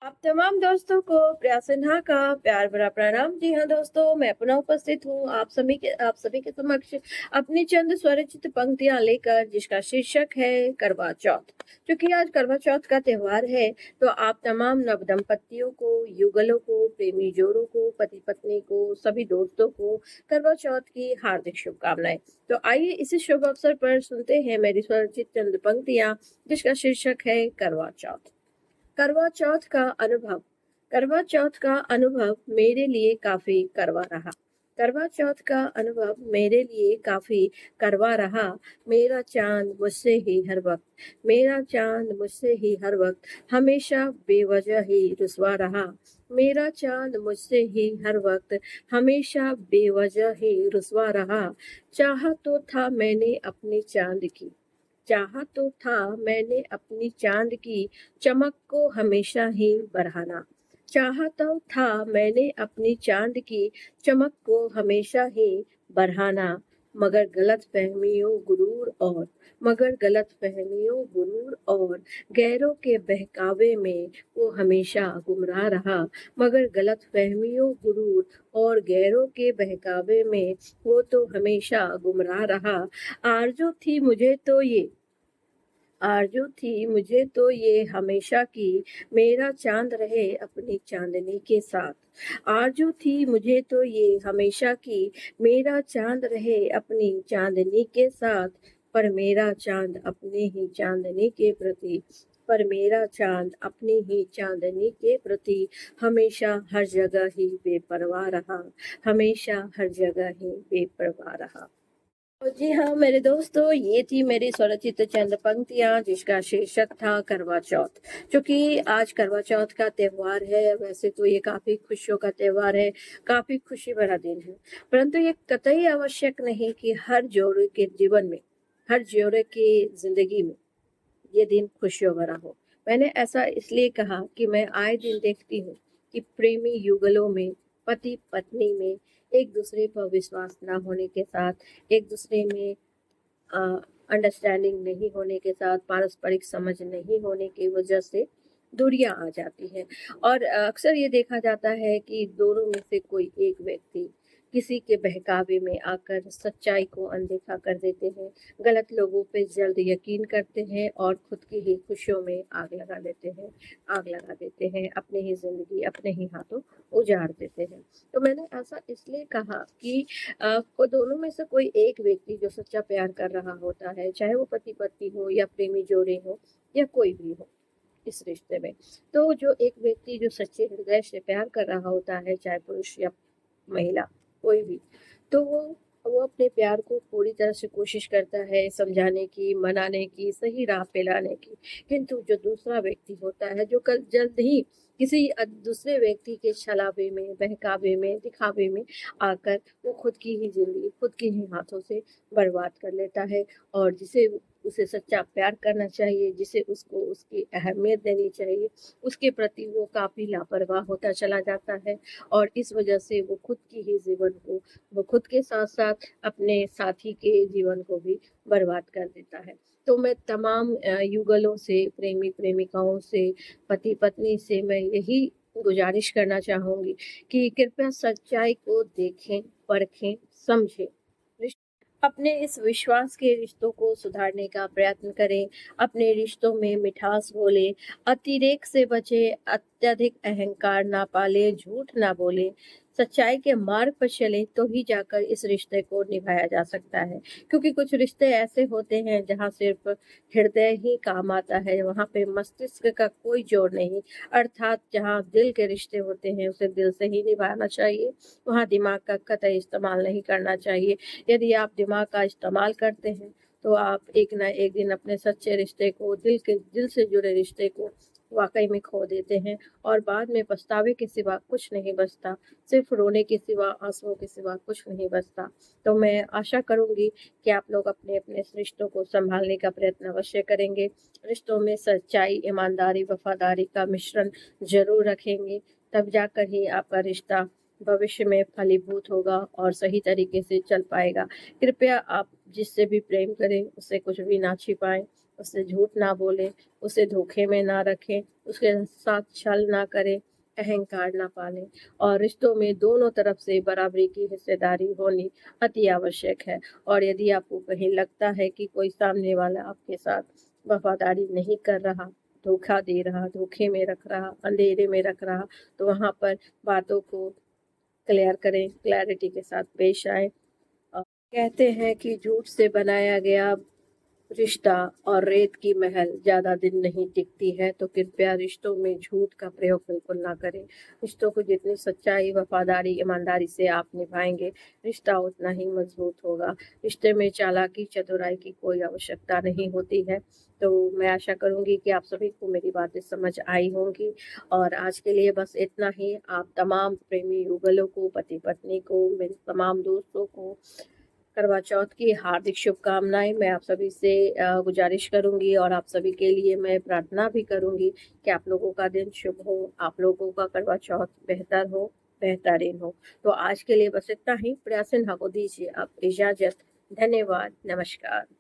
आप तमाम दोस्तों को प्रिया सिन्हा का प्यार भरा प्रणाम। जी हाँ दोस्तों, मैं पुनः उपस्थित हूँ आप सभी के समक्ष अपनी चंद स्वरचित पंक्तियां लेकर, जिसका शीर्षक है करवा चौथ। क्योंकि आज करवा चौथ का त्योहार है, तो आप तमाम नवदंपतियों को, युगलों को, प्रेमी जोड़ों को, पति पत्नी को, सभी दोस्तों को करवा चौथ की हार्दिक शुभकामनाएं। तो आइए इसी शुभ अवसर पर सुनते हैं मेरी स्वरचित चंद पंक्तियां, जिसका शीर्षक है करवा चौथ। करवा चौथ का अनुभव। करवा चौथ का अनुभव मेरे लिए काफी करवा रहा। करवा चौथ का अनुभव मेरे लिए काफी करवा रहा। मेरा चांद मुझसे ही हर वक्त, मेरा चांद मुझसे ही हर वक्त हमेशा बेवजह ही रुसवा रहा। मेरा चांद मुझसे ही हर वक्त हमेशा बेवजह ही रुसवा रहा। चाहा तो था मैंने अपने चांद की, चाहा तो था मैंने अपनी चांद की चमक को हमेशा ही बढ़ाना। चाहा तो था मैंने अपनी चांद की चमक को हमेशा ही बढ़ाना। मगर गलत फहमियों गुरूर और मगर गलत फहमियों गुरूर और गैरों के बहकावे में वो हमेशा गुमराह रहा। मगर गलत फहमियों गुरूर और गैरों के बहकावे में वो तो हमेशा गुमराह रहा। आरज़ू थी मुझे तो ये आरज़ू थी मुझे तो ये हमेशा की, मेरा चाँद रहे अपनी चाँदनी के साथ। आरज़ू थी मुझे तो ये हमेशा की, मेरा चाँद रहे अपनी चाँदनी के साथ। पर मेरा चाँद अपने ही चाँदनी के प्रति पर मेरा चाँद अपनी ही चाँदनी के प्रति हमेशा हर जगह ही बेपरवाह रहा, हमेशा हर जगह ही बेपरवाह रहा। तो जी हाँ मेरे दोस्तों, ये थी मेरी स्वरचित चंद पंक्तियाँ, जिसका शीर्षक था करवा चौथ। क्योंकि आज करवा चौथ का त्योहार है, वैसे तो ये काफी खुशियों का त्योहार है, काफी खुशी भरा दिन है। परंतु ये कतई आवश्यक नहीं कि हर जोड़े के जीवन में, हर जोड़े की जिंदगी में ये दिन खुशियों भरा हो। मैंने ऐसा इसलिए कहा कि मैं आए दिन देखती हूँ कि प्रेमी युगलों में, पति पत्नी में एक दूसरे पर विश्वास ना होने के साथ, एक दूसरे में अंडरस्टैंडिंग नहीं होने के साथ, पारस्परिक समझ नहीं होने की वजह से दूरियां आ जाती हैं। और अक्सर ये देखा जाता है कि दोनों में से कोई एक व्यक्ति किसी के बहकावे में आकर सच्चाई को अनदेखा कर देते हैं, गलत लोगों पे जल्द यकीन करते हैं और खुद की ही खुशियों में आग लगा देते हैं, अपनी ही जिंदगी अपने ही हाथों उजाड़ देते हैं। तो मैंने ऐसा इसलिए कहा कि को दोनों में से कोई एक व्यक्ति जो सच्चा प्यार कर रहा होता है, चाहे वो पति पत्नी हो या प्रेमी जोड़े हो या कोई भी हो इस रिश्ते में, तो जो एक व्यक्ति जो सच्चे हृदय से प्यार कर रहा होता है, चाहे पुरुष या महिला कोई भी, तो वो अपने प्यार को पूरी तरह से कोशिश करता है समझाने की, मनाने की, सही राह पे लाने की। किंतु जो दूसरा व्यक्ति होता है, जो कल जल्द ही किसी दूसरे व्यक्ति के छलावे में, बहकावे में, दिखावे में आकर वो खुद की ही जिंदगी खुद के ही हाथों से बर्बाद कर लेता है। और जिसे उसे सच्चा प्यार करना चाहिए, जिसे उसको उसकी अहमियत देनी चाहिए, उसके प्रति वो काफी लापरवाह होता चला जाता है। और इस वजह से वो खुद की ही जीवन को, वो खुद के साथ साथ अपने साथी के जीवन को भी बर्बाद कर देता है। तो मैं तमाम युगलों से, प्रेमी प्रेमिकाओं से, पति पत्नी से मैं यही गुजारिश करना चाहूंगी कि कृपया सच्चाई को देखें, परखें, समझें। अपने इस विश्वास के रिश्तों को सुधारने का प्रयत्न करें, अपने रिश्तों में मिठास घोलें, अतिरेक से बचें, अत्यधिक अहंकार ना पालें, झूठ ना बोलें, सच्चाई के मार्ग पर चलें, तो ही जाकर इस रिश्ते को निभाया जा सकता है। क्योंकि कुछ रिश्ते ऐसे होते हैं जहाँ सिर्फ हृदय ही काम आता है, वहाँ पे मस्तिष्क का कोई जोर नहीं। अर्थात जहाँ दिल के रिश्ते होते हैं, उसे दिल से ही निभाना चाहिए, वहाँ दिमाग का कतई इस्तेमाल नहीं करना चाहिए। यदि आप दिमाग का इस्तेमाल करते हैं, तो आप एक ना एक दिन अपने सच्चे रिश्ते को, दिल से जुड़े रिश्ते को वाक़ई में खो देते हैं और बाद में पछतावे के सिवा कुछ नहीं बचता, सिर्फ़ रोने के सिवा, आँसुओं के सिवा कुछ नहीं बचता। तो मैं आशा करूँगी कि आप लोग अपने-अपने इस रिश्तों को सँभालने का प्रयत्न अवश्य करेंगे। रिश्तों में सच्चाई, ईमानदारी, वफ़ादारी का मिश्रण ज़रूर रखेंगे, तब जाकर ही आपका रिश्ता भविष्य में फलीभूत होगा और सही तरीके से चल पाएगा। कृपया आप जिससे भी प्रेम करें, उससे कुछ भी ना छिपाएँ, उससे झूठ ना बोलें, उसे धोखे में ना रखें, उसके साथ छल ना करें, अहंकार ना पालें और रिश्तों में दोनों तरफ से बराबरी की हिस्सेदारी होनी अति आवश्यक है। और यदि आपको कहीं लगता है कि कोई सामने वाला आपके साथ वफ़ादारी नहीं कर रहा, धोखा दे रहा, धोखे में रख रहा, अंधेरे में रख रहा, तो वहाँ पर बातों को क्लियर करें, क्लैरिटी के साथ पेश आएँ। कहते हैं कि झूठ से बनाया गया रिश्ता और रेत की महल ज़्यादा दिन नहीं टिकती है, तो कृपया रिश्तों में झूठ का प्रयोग बिल्कुल ना करें। रिश्तों को जितनी सच्चाई, वफ़ादारी, ईमानदारी से आप निभाएँगे, रिश्ता उतना ही मज़बूत होगा। रिश्ते में चालाकी, चतुराई की कोई आवश्यकता नहीं होती है। तो मैं आशा करूँगी कि आप सभी को मेरी बातें समझ आई होंगी और आज के लिए बस इतना ही। आप तमाम प्रेमी युगलों को, पति-पत्नी को, मेरे तमाम दोस्तों को करवा चौथ की हार्दिक शुभकामनाएँ। मैं आप सभी से गुज़ारिश करूँगी और आप सभी के लिए मैं प्रार्थना भी करूँगी कि आप लोगों का दिन शुभ हो, आप लोगों का करवा चौथ बेहतर हो, बेहतरीन हो। तो आज के लिए बस इतना ही। प्रयास को दीजिए आप इजाज़त। धन्यवाद, नमस्कार।